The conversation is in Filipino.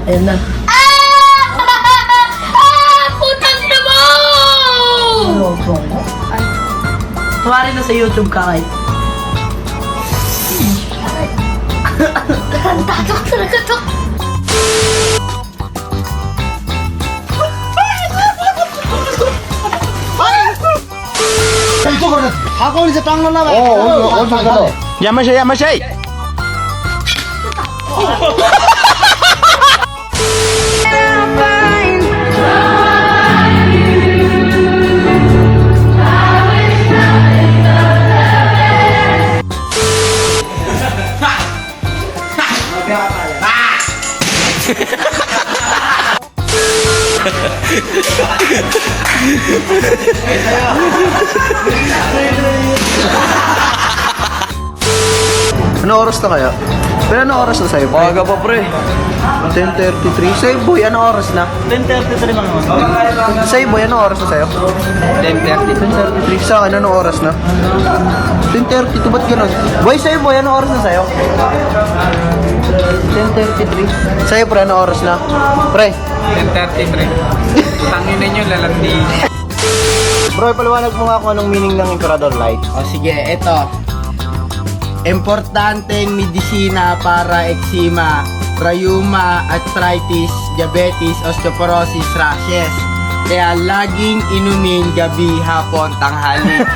Ayan na. Putang na mo! Tuwari na sa YouTube ka kahit. Tatak talaga to. 하고 이제 땅 올라가. 엄청 커. 야마샤, 야마샤. Ano oras na kaya? Pero ano oras na sa'yo? Maaga pa, pre. 10:33. Sa'yo boy, ano oras na? 10:33 lang naman. Sa'yo boy, ano oras na sa'yo? 10:33. Sa akin, ano oras na? 10:32, ba't ganun? Boy, sa'yo boy, ano oras na sa'yo? 10:33. Sa'yo pre, ano oras na? Pre. 10:33. Tangin ninyo, lalandi. Bro, paliwanag mo nga kung anong meaning ng Emperador Light. O sige, eto. Importanteng medisina para eczema, rheuma, arthritis, diabetes, osteoporosis, rashes. Kaya laging inumin gabi, hapon, tanghali.